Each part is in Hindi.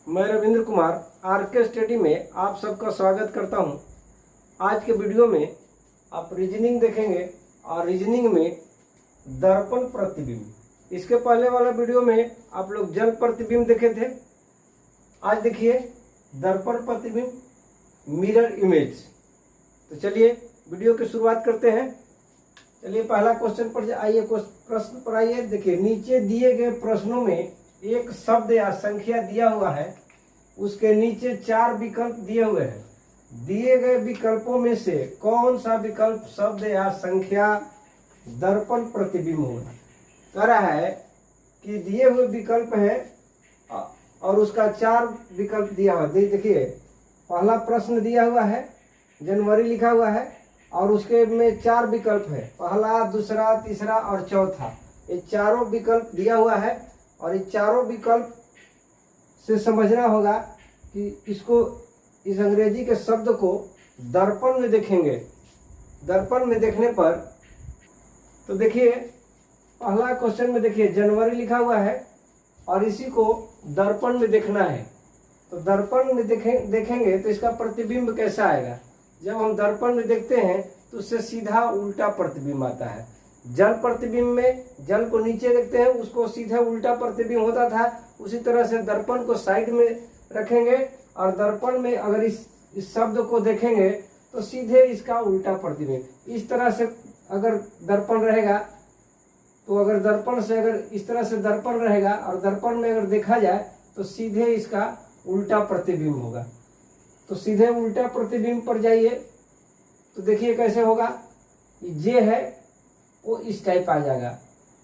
मैं रविंद्र कुमार आरके स्टडी में आप सबका स्वागत करता हूं। आज के वीडियो में आप रीजनिंग देखेंगे और रीजनिंग में दर्पण प्रतिबिंब। इसके पहले वाला वीडियो में आप लोग जल प्रतिबिंब देखे थे। आज देखिए दर्पण प्रतिबिंब, मिरर इमेज। तो चलिए वीडियो की शुरुआत करते हैं। चलिए पहला क्वेश्चन पर आइए, प्रश्न पर आइए। देखिए नीचे दिए गए प्रश्नों में एक शब्द या संख्या दिया हुआ है, उसके नीचे 4 विकल्प दिए हुए हैं। दिए गए विकल्पों में से कौन सा विकल्प शब्द या संख्या दर्पण प्रतिबिंब होगा। कह रहा है कि दिए हुए विकल्प है और उसका 4 विकल्प दिया हुआ। देखिए पहला प्रश्न दिया हुआ है, जनवरी लिखा हुआ है और उसके में 4 विकल्प है, पहला, दूसरा, तीसरा और चौथा। ये चारों विकल्प दिया हुआ है और ये चारों विकल्प से समझना होगा कि इसको, इस अंग्रेजी के शब्द को दर्पण में देखेंगे। दर्पण में देखने पर तो देखिए पहला क्वेश्चन में देखिए जनवरी लिखा हुआ है और इसी को दर्पण में देखना है। तो दर्पण में देखेंगे तो इसका प्रतिबिंब कैसा आएगा। जब हम दर्पण में देखते हैं तो उससे सीधा उल्टा प्रतिबिंब आता है। जल प्रतिबिंब में जल को नीचे देखते हैं, उसको सीधा उल्टा प्रतिबिंब होता था। उसी तरह से दर्पण को साइड में रखेंगे और दर्पण में अगर इस शब्द को देखेंगे तो सीधे इसका उल्टा प्रतिबिंब। इस तरह से अगर दर्पण रहेगा तो अगर दर्पण से अगर इस तरह से दर्पण रहेगा और दर्पण में अगर देखा जाए तो सीधे इसका उल्टा प्रतिबिंब होगा। तो सीधे उल्टा प्रतिबिंब पर जाइए तो देखिए कैसे होगा। जे है वो इस टाइप आ जाएगा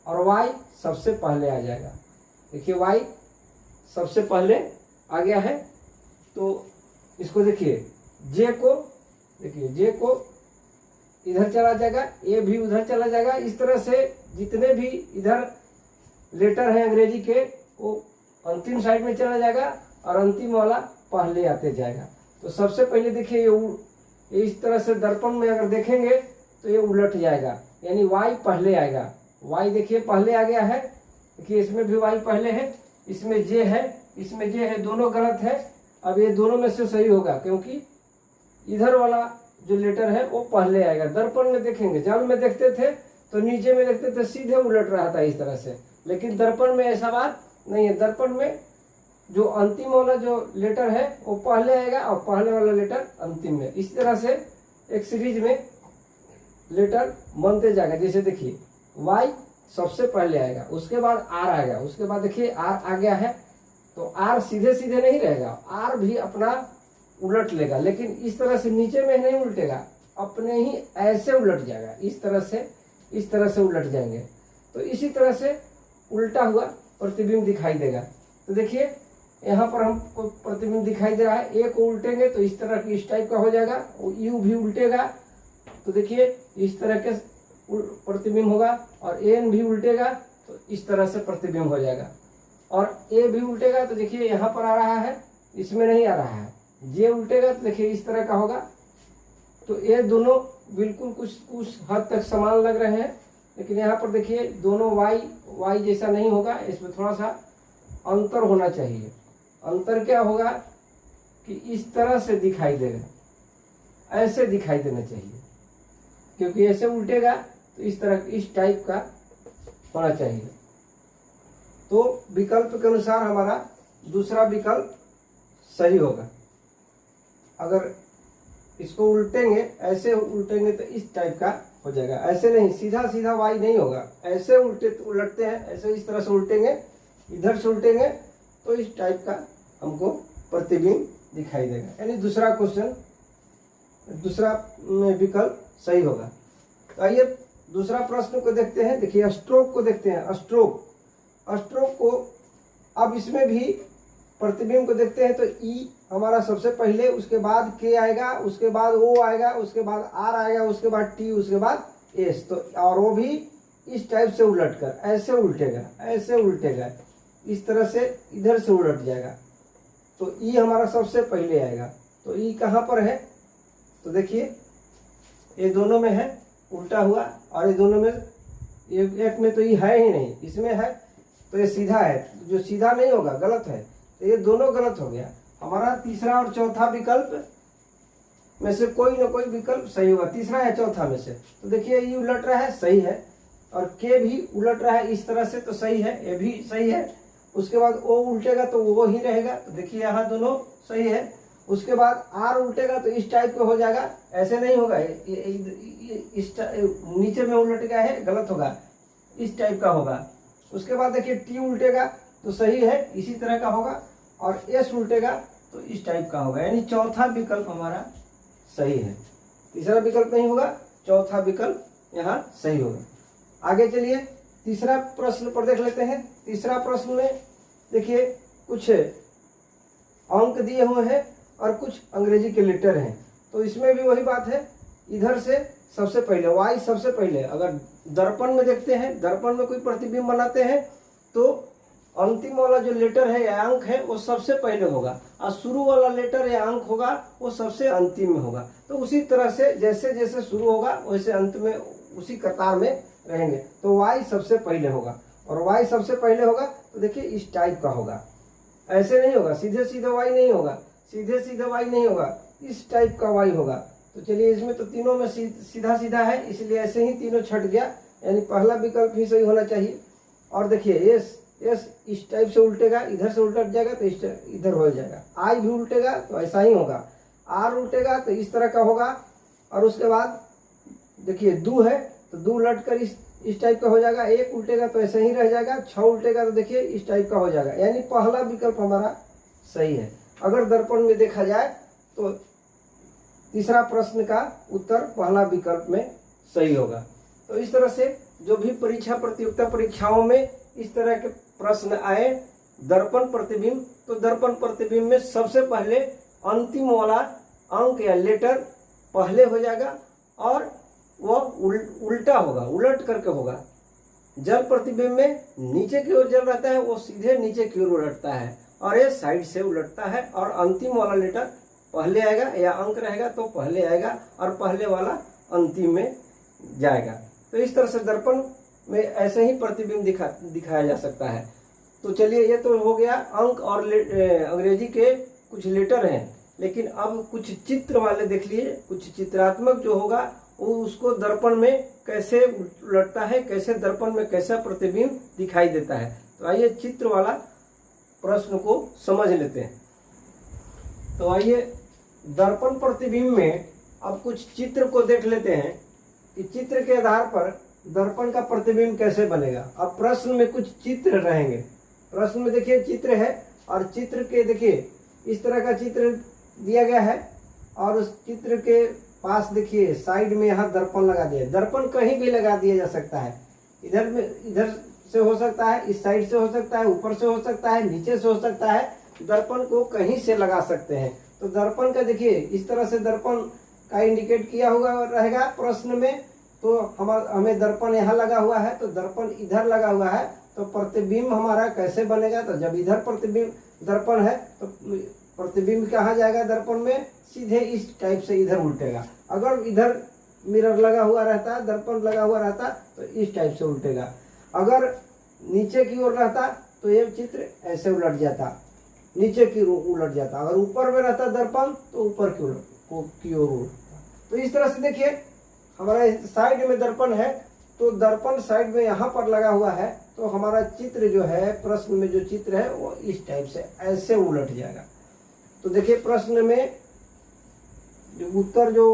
और वाई सबसे पहले आ जाएगा। देखिए वाई सबसे पहले आ गया है। तो इसको देखिए जे को, देखिए जे को इधर चला जाएगा, ए भी उधर चला जाएगा। इस तरह से जितने भी इधर लेटर हैं अंग्रेजी के वो अंतिम साइड में चला जाएगा और अंतिम वाला पहले आते जाएगा। तो सबसे पहले देखिए ये इस तरह से दर्पण में अगर देखेंगे तो ये उलट जाएगा, यानी वाई पहले आएगा। वाई देखिए पहले आ गया है। देखिए इसमें भी वाई पहले है, इसमें जे है, इसमें जे है, दोनों गलत है। अब ये दोनों में से सही होगा क्योंकि इधर वाला जो लेटर है वो पहले आएगा। दर्पण में देखेंगे, जल में देखते थे तो नीचे में देखते थे सीधे उलट रहा था इस तरह से, लेकिन दर्पण में ऐसा बात नहीं है। दर्पण में जो अंतिम वाला जो लेटर है वो पहले आएगा और पहले वाला लेटर अंतिम में। इस तरह से एक सीरीज में लेटर बनते जाएगा। जैसे देखिए वाई सबसे पहले आएगा, उसके बाद आर आएगा, उसके बाद देखिए आर आ गया है। तो आर सीधे सीधे नहीं रहेगा, आर भी अपना उलट लेगा, लेकिन इस तरह से नीचे में नहीं उल्टेगा, अपने ही ऐसे उलट जाएगा। इस तरह से उलट जाएंगे तो इसी तरह से उल्टा हुआ प्रतिबिंब दिखाई देगा। तो देखिए यहाँ पर हमको प्रतिबिंब दिखाई दे रहा है। ए को उल्टेंगे तो इस तरह की, इस टाइप का हो जाएगा। यू भी उल्टेगा तो देखिए इस तरह के प्रतिबिंब होगा और एन भी उल्टेगा तो इस तरह से प्रतिबिंब हो जाएगा। और ए भी उल्टेगा तो देखिए यहाँ पर आ रहा है, इसमें नहीं आ रहा है। जे उल्टेगा तो देखिए इस तरह का होगा। तो ये दोनों बिल्कुल कुछ हद तक समान लग रहे हैं, लेकिन यहाँ पर देखिए दोनों वाई जैसा नहीं होगा, इसमें थोड़ा सा अंतर होना चाहिए। अंतर क्या होगा कि इस तरह से दिखाई देगा, ऐसे दिखाई देना चाहिए, क्योंकि ऐसे उल्टेगा तो इस तरह, इस टाइप का होना चाहिए। तो विकल्प के अनुसार हमारा दूसरा विकल्प सही होगा। अगर इसको उल्टेंगे, ऐसे उल्टेंगे तो इस टाइप का हो जाएगा। ऐसे नहीं, सीधा सीधा वाई नहीं होगा, ऐसे उलटते हैं, ऐसे इस तरह से उल्टेंगे, इधर से उल्टेंगे तो इस टाइप का हमको प्रतिबिंब दिखाई देगा। यानी दूसरा क्वेश्चन, दूसरा विकल्प सही होगा। तो आइए दूसरा प्रश्न को देखते हैं। देखिए स्ट्रोक को देखते हैं। स्ट्रोक को अब इसमें भी प्रतिबिंब को देखते हैं तो ई हमारा सबसे पहले, उसके बाद के आएगा, उसके बाद ओ आएगा, उसके बाद आर आएगा, उसके बाद टी, उसके बाद एस। तो और वो भी इस टाइप से उलटकर ऐसे उल्टेगा, ऐसे उल्टेगा, इस तरह से इधर से उलट जाएगा। तो ई हमारा सबसे पहले आएगा। तो ई कहाँ पर है तो देखिए ये दोनों में है उल्टा हुआ, और ये दोनों में, एक में तो ई है ही नहीं, इसमें है तो ये सीधा है। जो सीधा नहीं होगा गलत है, तो ये दोनों गलत हो गया। हमारा तीसरा और चौथा विकल्प में से कोई ना कोई विकल्प सही होगा, तीसरा या चौथा में से। तो देखिए ये उलट रहा है, सही है, और के भी उलट रहा है इस तरह से, तो सही है, ये भी सही है। उसके बाद ओ उल्टेगा तो वो ही रहेगा, तो देखिए यहाँ दोनों सही है। उसके बाद आर उल्टेगा तो इस टाइप का हो जाएगा, ऐसे नहीं होगा, इस नीचे में उलट गया है, गलत होगा, इस टाइप का होगा। उसके बाद देखिए टी उल्टेगा तो सही है, इसी तरह का होगा, और एस उल्टेगा तो इस टाइप का होगा, यानी चौथा विकल्प हमारा सही है। तीसरा विकल्प नहीं होगा, चौथा विकल्प यहाँ सही होगा। आगे चलिए तीसरा प्रश्न पर देख लेते हैं। तीसरा प्रश्न में देखिए कुछ अंक दिए हुए हैं और कुछ अंग्रेजी के लेटर हैं, तो इसमें भी वही बात है, इधर से सबसे पहले वाई सबसे पहले। अगर दर्पण में देखते हैं, दर्पण में कोई प्रतिबिंब बनाते हैं तो अंतिम वाला जो लेटर है या अंक है वो सबसे पहले होगा, और शुरू वाला लेटर या अंक होगा वो सबसे अंतिम में होगा। तो उसी तरह से जैसे जैसे शुरू होगा वैसे अंत में उसी कतार में रहेंगे। तो वाई सबसे पहले होगा, और वाई सबसे पहले होगा तो देखिए इस टाइप का होगा, ऐसे नहीं होगा, सीधे सीधे वाई नहीं होगा, सीधे सीधे वाई नहीं होगा, इस टाइप का वाई होगा। तो चलिए इसमें तो तीनों में सीधा सीधा है, इसलिए ऐसे ही तीनों छट गया, यानी पहला विकल्प ही सही होना चाहिए। और देखिए एस इस टाइप से उल्टेगा, इधर से उल्ट जाएगा तो इधर हो जाएगा। आई भी उल्टेगा तो ऐसा ही होगा, आर उल्टेगा तो इस तरह का होगा। और उसके बाद देखिए दू है तो दू उलट कर इस टाइप का हो जाएगा, एक उल्टेगा तो ऐसे ही रह जाएगा, 6 उल्टेगा तो देखिए इस टाइप का हो जाएगा, यानी पहला विकल्प हमारा सही है। अगर दर्पण में देखा जाए तो तीसरा प्रश्न का उत्तर पहला विकल्प में सही होगा। तो इस तरह से जो भी परीक्षा प्रतियोगिता परीक्षाओं में इस तरह के प्रश्न आए दर्पण प्रतिबिंब, तो दर्पण प्रतिबिंब में सबसे पहले अंतिम वाला अंक या लेटर पहले हो जाएगा और वह उल्टा होगा, उलट करके होगा। जल प्रतिबिंब में नीचे की ओर जल रहता है, वो सीधे नीचे की ओर उलटता है, और ये साइड से उलटता है, और अंतिम वाला लेटर पहले आएगा या अंक रहेगा तो पहले आएगा, और पहले वाला अंतिम में जाएगा। तो इस तरह से दर्पण में ऐसे ही प्रतिबिंब दिखाया जा सकता है। तो चलिए ये तो हो गया अंक और अंग्रेजी के कुछ लेटर हैं, लेकिन अब कुछ चित्र वाले देख लिए। कुछ चित्रात्मक जो होगा वो उसको दर्पण में कैसे उलटता है, कैसे दर्पण में कैसा प्रतिबिंब दिखाई देता है। तो आइए चित्र वाला प्रश्न को समझ लेते हैं। तो आइए दर्पण प्रतिबिंब में अब कुछ चित्र को देख लेते हैं कि चित्र के आधार पर दर्पण का प्रतिबिंब कैसे बनेगा। अब प्रश्न में कुछ चित्र रहेंगे। प्रश्न में देखिए चित्र है, और चित्र के देखिए इस तरह का चित्र दिया गया है, और उस चित्र के पास देखिए साइड में यहाँ दर्पण लगा दिया। दर्पण कहीं भी लगा दिया जा सकता है, इधर से हो सकता है, इस साइड से हो सकता है, ऊपर से हो सकता है, नीचे से हो सकता है, दर्पण को कहीं से लगा सकते हैं। तो दर्पण का देखिए इस तरह से दर्पण का इंडिकेट किया हुआ रहेगा प्रश्न में। तो हमें दर्पण यहाँ लगा हुआ है, तो दर्पण इधर लगा हुआ है, तो प्रतिबिंब हमारा कैसे बनेगा। तो जब इधर प्रतिबिंब दर्पण है तो प्रतिबिंब कहाँ जाएगा दर्पण में, सीधे इस टाइप से इधर उल्टेगा। अगर इधर मिरर लगा हुआ रहता, दर्पण लगा हुआ रहता, तो इस टाइप से उल्टेगा। अगर नीचे की ओर रहता तो ये चित्र ऐसे उलट जाता, नीचे की ओर उलट जाता। अगर ऊपर में रहता दर्पण तो ऊपर की ओर उलटता। तो इस तरह से देखिए हमारा साइड में दर्पण है, तो दर्पण साइड में यहाँ पर लगा हुआ है, तो हमारा चित्र जो है, प्रश्न में जो चित्र है वो इस टाइप से ऐसे उलट जाएगा। तो देखिए प्रश्न में जो उत्तर जो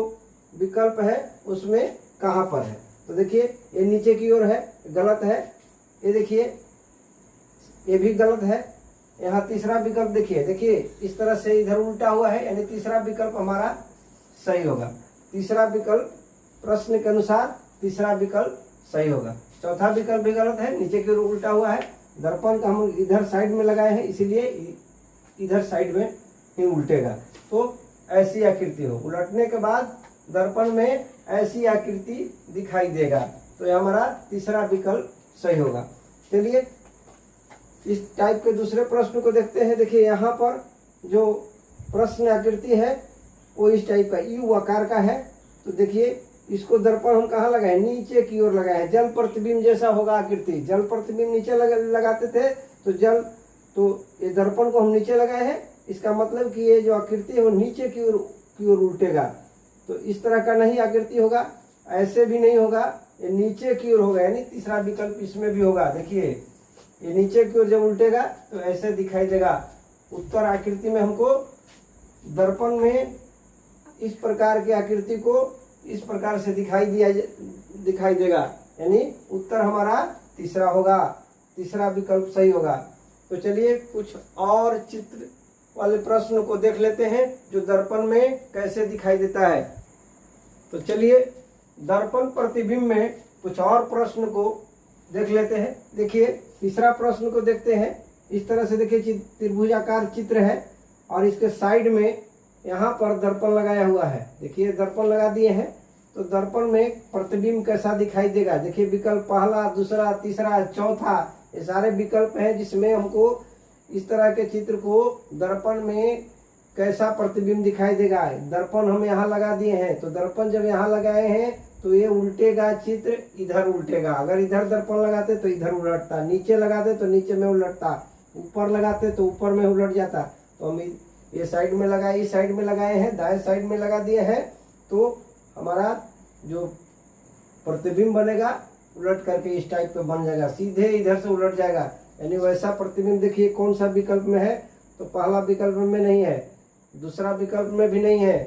विकल्प है उसमें कहाँ पर है। तो देखिए ये नीचे की ओर है, गलत है। ये देखिए ये भी गलत है। यहाँ तीसरा विकल्प देखिए इस तरह से इधर उल्टा हुआ है, यानी तीसरा विकल्प हमारा सही होगा। तीसरा विकल्प प्रश्न के अनुसार तीसरा विकल्प सही होगा। चौथा विकल्प भी गलत है, नीचे की ओर उल्टा हुआ है। दर्पण का हम इधर साइड में लगाए हैं, इसलिए इधर साइड में ही उल्टेगा। तो ऐसी आकृति हो, उलटने के बाद दर्पण में ऐसी आकृति दिखाई देगा। तो ये हमारा तीसरा विकल्प सही होगा। चलिए इस टाइप के दूसरे प्रश्न को देखते हैं। देखिए यहाँ पर जो प्रश्न आकृति है वो इस टाइप का यू आकार का है। तो देखिए इसको दर्पण हम कहाँ लगाए, नीचे की ओर लगाए हैं। जल प्रतिबिंब जैसा होगा आकृति। जल प्रतिबिंब नीचे लगाते थे तो ये दर्पण को हम नीचे लगाए हैं, इसका मतलब कि ये जो आकृति है वो नीचे की ओर उल्टेगा। तो इस तरह का नहीं आकृति होगा, ऐसे भी नहीं होगा, ये नीचे की ओर होगा, यानी तीसरा विकल्प इसमें भी होगा। देखिए ये नीचे की ओर जब उल्टेगा तो ऐसे दिखाई देगा। उत्तर आकृति में हमको दर्पण में इस प्रकार की आकृति को इस प्रकार से दिखाई देगा, यानी उत्तर हमारा तीसरा होगा, तीसरा विकल्प सही होगा। तो चलिए कुछ और चित्र वाले प्रश्न को देख लेते हैं जो दर्पण में कैसे दिखाई देता है। तो चलिए दर्पण प्रतिबिंब में कुछ और प्रश्न को देख लेते हैं। देखिए तीसरा प्रश्न को देखते हैं। इस तरह से देखिए त्रिभुजाकार चित्र है और इसके साइड में यहाँ पर दर्पण लगाया हुआ है। देखिए दर्पण लगा दिए हैं, तो दर्पण में प्रतिबिंब कैसा दिखाई देगा। देखिए विकल्प पहला, दूसरा, तीसरा, चौथा, ये सारे विकल्प हैं जिसमें हमको इस तरह के चित्र को दर्पण में कैसा प्रतिबिंब दिखाई देगा। दर्पण हम यहाँ लगा दिए हैं, तो दर्पण जब यहाँ लगाए हैं तो ये उल्टेगा, चित्र इधर उल्टेगा। अगर इधर दर्पण लगाते तो इधर उलटता, नीचे लगाते तो नीचे में उलटता, ऊपर लगाते तो ऊपर में उलट जाता। तो हम ये साइड में लगाए, इस साइड में लगाए हैं, दाएं साइड में लगा दिए हैं, तो हमारा जो प्रतिबिंब बनेगा उलट करके इस टाइप का बन जाएगा, सीधे इधर से उलट जाएगा, यानी वैसा प्रतिबिंब। देखिए कौन सा विकल्प में है, तो पहला विकल्प में नहीं है, दूसरा विकल्प में भी नहीं है,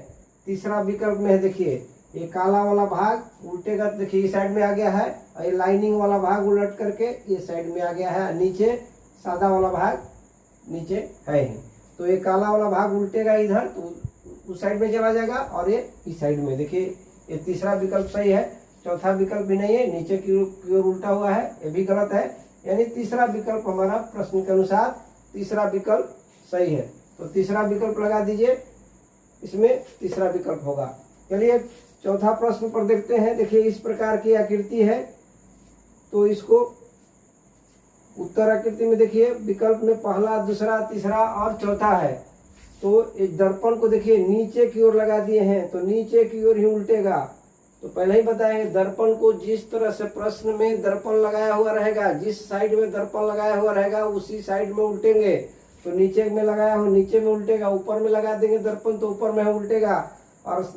तीसरा विकल्प में है। देखिए ये काला वाला भाग उल्टेगा, तो देखिए इस साइड में आ गया है, और ये लाइनिंग वाला भाग उलट करके ये साइड में आ गया है, नीचे सादा वाला भाग नीचे है ही। तो ये काला वाला भाग उल्टेगा इधर, तो उस साइड में चला जाएगा, और ये इस साइड में। देखिए ये तीसरा विकल्प सही है, चौथा विकल्प भी नहीं है, नीचे की ओर उल्टा हुआ है, ये भी गलत है, यानी तीसरा विकल्प हमारा प्रश्न के अनुसार तीसरा विकल्प सही है। तो तीसरा विकल्प लगा दीजिए, इसमें तीसरा विकल्प होगा। चलिए चौथा प्रश्न पर देखते हैं। देखिए इस प्रकार की आकृति है, तो इसको उत्तर आकृति में देखिए विकल्प में पहला, दूसरा, तीसरा और चौथा है। तो इस दर्पण को देखिए नीचे की ओर लगा दिए हैं, तो नीचे की ओर ही उल्टेगा। तो पहले ही बताएं, दर्पण को जिस तरह से प्रश्न में दर्पण लगाया हुआ रहेगा, जिस साइड में दर्पण लगाया हुआ रहेगा उसी साइड में उल्टेंगे। तो नीचे में लगाया हो नीचे में उल्टेगा, ऊपर में लगा देंगे दर्पण तो ऊपर में उल्टेगा, और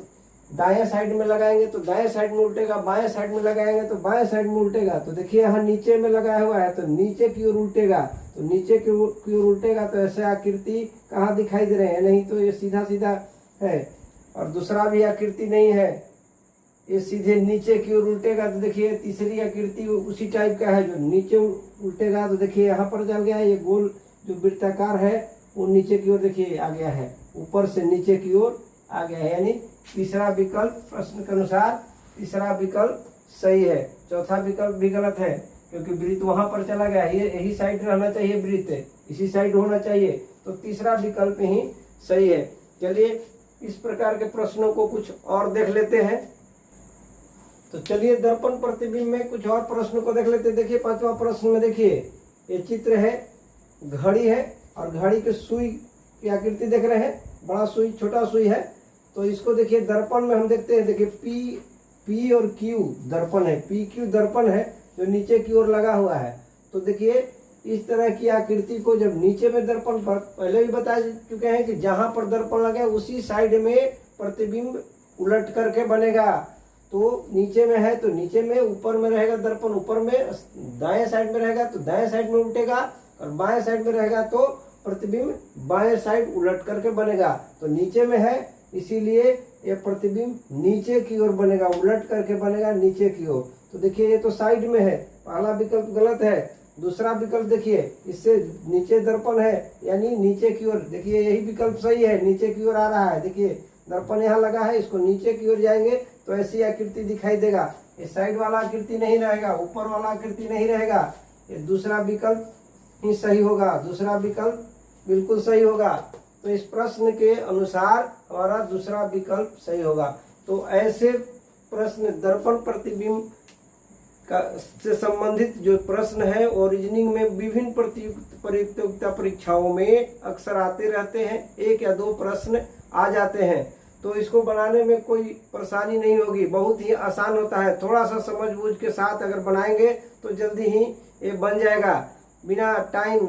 दाएं साइड में लगाएंगे तो दाएं साइड में उल्टेगा, बाएं साइड में लगाएंगे तो बाएं साइड में उल्टेगा। तो देखिए यहाँ नीचे में लगाया हुआ है तो नीचे की ओर उल्टेगा, तो नीचे की ओर उल्टेगा, तो ऐसे आकृति कहाँ दिखाई दे रहे हैं, नहीं तो ये सीधा सीधा है। और दूसरा भी आकृति नहीं है, ये सीधे नीचे की ओर उल्टेगा। तो देखिए तीसरी आकृति उसी टाइप का है, जो नीचे उल्टेगा। तो देखिए यहाँ पर चल गया है, ये गोल जो वृत्ताकार है वो नीचे की ओर देखिए आ गया है, ऊपर से नीचे की ओर आ गया है, यानी तीसरा विकल्प प्रश्न के अनुसार तीसरा विकल्प सही है। चौथा विकल्प भी गलत है, क्योंकि वृत्त वहां पर चला गया है, ये यही साइड रहना चाहिए, वृत्त इसी साइड होना चाहिए, तो तीसरा विकल्प ही सही है। चलिए इस प्रकार के प्रश्नों को कुछ और देख लेते हैं। तो चलिए दर्पण प्रतिबिंब में कुछ और प्रश्नों को देख लेते हैं। देखिए पांचवा प्रश्न में देखिए ये चित्र है, घड़ी है, और घड़ी के सुई की आकृति देख रहे हैं, बड़ा सुई छोटा सुई है। तो इसको देखिए दर्पण में हम देखते हैं, देखिए पी और क्यू दर्पण है, पी क्यू दर्पण है जो नीचे की ओर लगा हुआ है। तो देखिए इस तरह की आकृति को जब नीचे में दर्पण पर, पहले भी बता चुके हैं कि जहां पर दर्पण लगे उसी साइड में प्रतिबिंब उलट करके बनेगा। तो नीचे में है तो नीचे में, ऊपर में रहेगा दर्पण ऊपर में, दाएं साइड में रहेगा तो दाएं साइड में उल्टेगा, और बाएं साइड में रहेगा तो प्रतिबिंब बाएं साइड उलट करके बनेगा। तो नीचे में है इसीलिए ये प्रतिबिंब नीचे की ओर बनेगा, उलट करके बनेगा नीचे की ओर। तो देखिए ये तो साइड में है, पहला विकल्प गलत है। दूसरा विकल्प देखिए इससे नीचे दर्पण है, यानी नीचे की ओर, देखिए यही विकल्प सही है, नीचे की ओर आ रहा है। देखिए दर्पण यहाँ लगा है, इसको नीचे की ओर जाएंगे तो ऐसी आकृति दिखाई देगा। ये साइड वाला आकृति नहीं रहेगा, ऊपर वाला आकृति नहीं रहेगा। ये दूसरा विकल्प ही सही होगा, दूसरा विकल्प बिल्कुल सही होगा। तो इस प्रश्न के अनुसार हमारा दूसरा विकल्प सही होगा। तो ऐसे प्रश्न दर्पण प्रतिबिंब का से संबंधित जो प्रश्न है ओरिजिनिंग में विभिन्न प्रतियोगिता परीक्षाओं में अक्सर आते रहते हैं, एक या दो प्रश्न आ जाते हैं। तो इसको बनाने में कोई परेशानी नहीं होगी, बहुत ही आसान होता है। थोड़ा सा समझ बूझ के साथ अगर बनाएंगे तो जल्दी ही ये बन जाएगा, बिना टाइम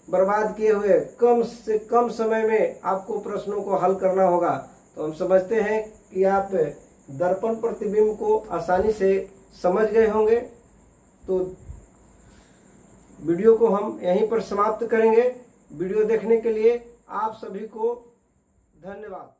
बर्बाद किए हुए कम से कम समय में आपको प्रश्नों को हल करना होगा। तो हम समझते हैं कि आप दर्पण प्रतिबिंब को आसानी से समझ गए होंगे। तो वीडियो को हम यहीं पर समाप्त करेंगे। वीडियो देखने के लिए आप सभी को धन्यवाद।